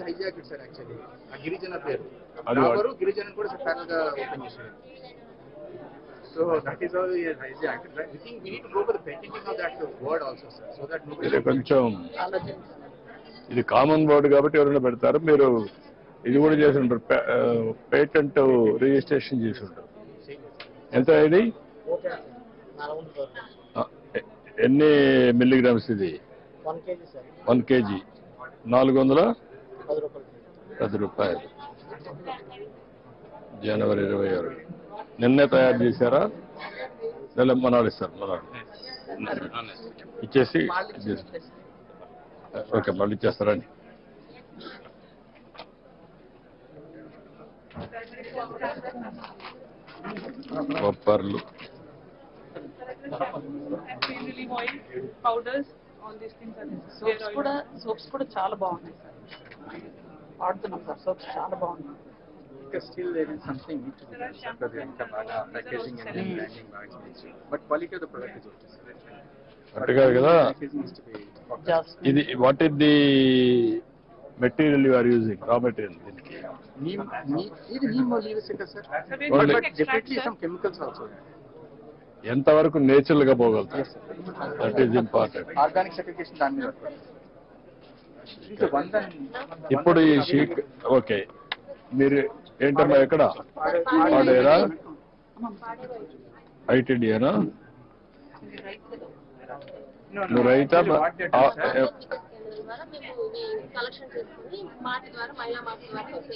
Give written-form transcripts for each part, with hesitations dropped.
hijacked sir actually. Girijana pair. Ravaru Girijana kuda parallel ga open chesadu. So that is how he has hijacked. I think we need to go for the patenting of that word also sir, so that nobody. కొంచెం ఇది common word కాబట్టి ఎవరైనా పెడతారు. మీరు ఇది కూడా చేసి ఉంటారు, పేటెంట్ రిజిస్ట్రేషన్ చేసి ఉంటారు. ఎంత ఇది? ఎన్ని మిల్లీగ్రామ్స్ ఇది? 1 kg 410 రూపాయలు. జనవరి 26 నిన్నే తయారు చేశారా? నెల మనాడు ఇస్తారు, మనాడు ఇచ్చేసి ఓకే మళ్ళీ ఇచ్చేస్తారండి. బొప్పర్లు, సోప్స్ కూడా చాలా బాగున్నాయి సార్. వాడుతున్నాం సార్, సోప్స్ చాలా బాగున్నాయి. Still there is something need to be done because the packaging and branding bags, but quality of the product is okay sir. అట్టుగా కదా. Packaging needs to be ఇది what is the material you are using? Raw material దీనికి ఇది neem leaves sir, but definitely some chemicals also. ఎంతవరకు natural గా పోగలుగుతారు? That is important. Organic certification దాని మీద ఇప్పుడు ఈ షీట్ ఓకే. మీరు ఏంటమ్మా ఎక్కడ పాడేరా? ఐటీడీనా? నువ్వు రైతా?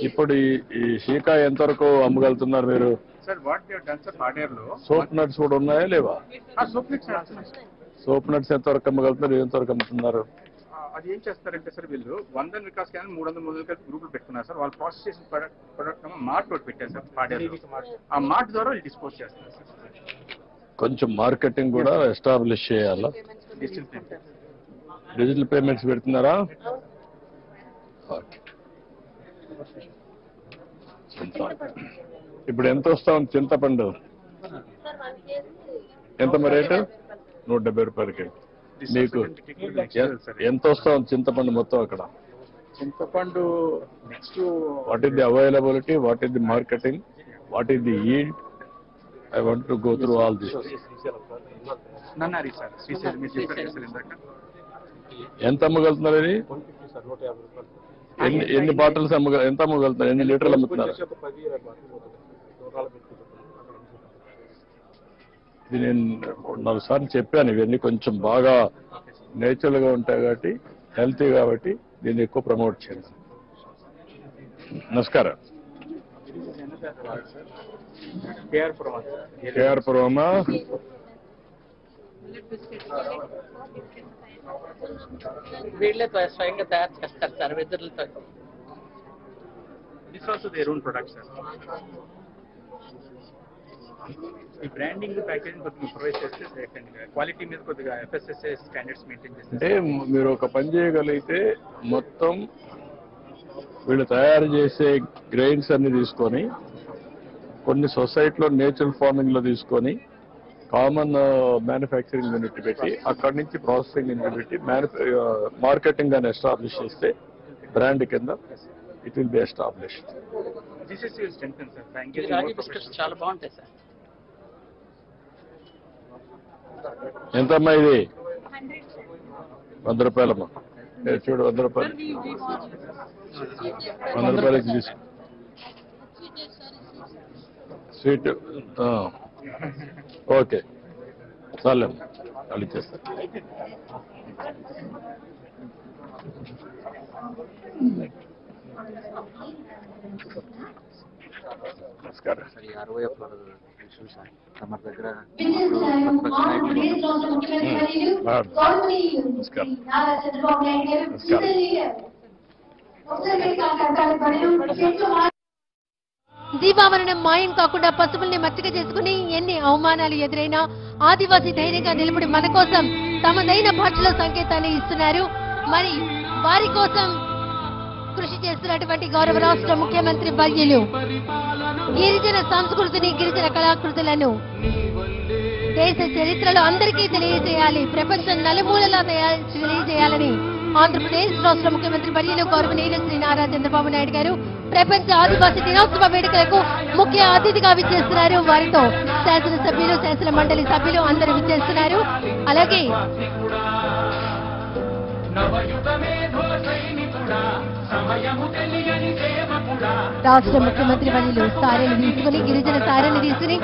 ఇప్పుడు ఈ షీకా ఎంతవరకు అమ్మగలుగుతున్నారు మీరు? సోప్ నట్స్ కూడా ఉన్నాయా లేవా? సోప్ నట్స్ ఎంతవరకు అమ్మగలుగుతున్నారు, ఎంతవరకు అమ్ముతున్నారు? అది ఏం చేస్తారంటే సార్, వీళ్ళు 100 వికాస్ క్యాన్ 300 కలిపి గ్రూపులు పెట్టుకున్నారు సార్. వాళ్ళు ప్రాసెస్ చేసిన ప్రొడక్ట్ మార్ట్ ఒకటి పెట్టారు సార్ పాడేరు. ఆ మార్ట్ ద్వారా వాళ్ళు డిస్పోజ్ చేస్తున్నారు సార్. కొంచెం మార్కెటింగ్ కూడా ఎస్టాబ్లిష్ చేయాలా? డిజిటల్ పేమెంట్స్ పెడుతున్నారా? ఇప్పుడు ఎంత వస్తా ఉంది చింతపండు? ఎంత రేటు? 170 రూపాయలకి. మీకు ఎంత వస్తా ఉంది చింతపండు మొత్తం అక్కడ? చింతపండు next what is the availability, what is the marketing, what is the yield? I want to go through all this. నన్నారి సార్, శ్రీశైలం మీరు చెప్పారు సార్ ఇందాక. ఎంత అమ్మగలుగుతున్నారు ఇది? ఎన్ని బాటిల్స్ ఎంత అమ్మగలుగుతున్నారు? ఎన్ని లీటర్లు అమ్ముతున్నారు? ఇది నేను 4 సార్లు చెప్పాను. ఇవన్నీ కొంచెం బాగా నేచురల్ గా ఉంటాయి కాబట్టి, హెల్తీ కాబట్టి దీన్ని ఎక్కువ ప్రమోట్ చేయండి. నమస్కారం. కేఆర్ పురమా వీళ్ళే స్వయంగా తయారు చేస్తారు సార్, వెదురులతో. This also their own product sir. ఈ బ్రాండింగ్ ప్యాకేజింగ్ కొద్దిగా ప్రొవైడ్ చేస్తే క్వాలిటీ మీద కొద్దిగా FSSAI స్టాండర్డ్స్ మెయింటైన్ చేస్తే. అంటే మీరు ఒక పని చేయగలిగితే మొత్తం వీళ్ళు తయారు చేసే గ్రెయిన్స్ అన్ని తీసుకొని కొన్ని సొసైటీలో నేచురల్ ఫార్మింగ్ లో తీసుకొని కామన్ మ్యానుఫ్యాక్చరింగ్ యూనిట్ పెట్టి అక్కడి నుంచి ప్రాసెసింగ్ యూనిట్ పెట్టి మార్కెటింగ్ అని ఎస్టాబ్లిష్ చేస్తే బ్రాండ్ కింద ఇట్ విల్ బి ఎస్టాబ్లిష్డ్. రాగి బిస్కెట్స్ చాలా బాగుంటాయి సార్. ఎంతమ్మా ఇది? 100 రూపాయలమ్మా. చూడు 100 రూపాయలు, 100 రూపాయలకి తీసుకో. స్వీట్ ఓకే చాలేమ్మా, వాళ్ళు ఇచ్చేస్తారు. నమస్కారం. తమ దగ్గర జీవావరణం మాయం కాకుండా పశువుల్ని మచ్చిక చేసుకుని ఎన్ని అవమానాలు ఎదురైనా ఆదివాసీ ధైర్యంగా నిలబడి మన కోసం తమదైన భాషలో సంకేతాన్ని ఇస్తున్నారు. మరి వారి కోసం కృషి చేస్తున్నటువంటి గౌరవ రాష్ట్ర ముఖ్యమంత్రి వర్యులు గిరిజన సంస్కృతిని, గిరిజన కళాకృతులను దేశ చరిత్రలో అందరికీ తెలియజేయాలి, ప్రపంచం నలుమూలలా తెలియజేయాలని ఆంధ్రప్రదేశ్ రాష్ట్ర ముఖ్యమంత్రి వర్యులు గౌరవనీయులు శ్రీ నారా చంద్రబాబు నాయుడు గారు ప్రపంచ ఆదివాసీ దినోత్సవ వేడుకలకు ముఖ్య అతిథిగా విచ్చేస్తున్నారు. వారితో శాసనసభ్యులు, శాసన మండలి సభ్యులు అందరూ విచ్చేస్తున్నారు. అలాగే రాష్ట్ర ముఖ్యమంత్రి వర్యులు సారెను తీసుకుని, గిరిజన సారెను తీసుకుని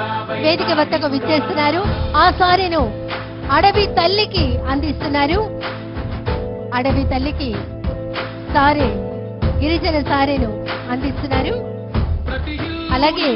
వేదిక వద్దకు విచ్చేస్తున్నారు. ఆ సారెను అడవి తల్లికి అందిస్తున్నారు. అడవి తల్లికి సారే, గిరిజన సారెను అందిస్తున్నారు. అలాగే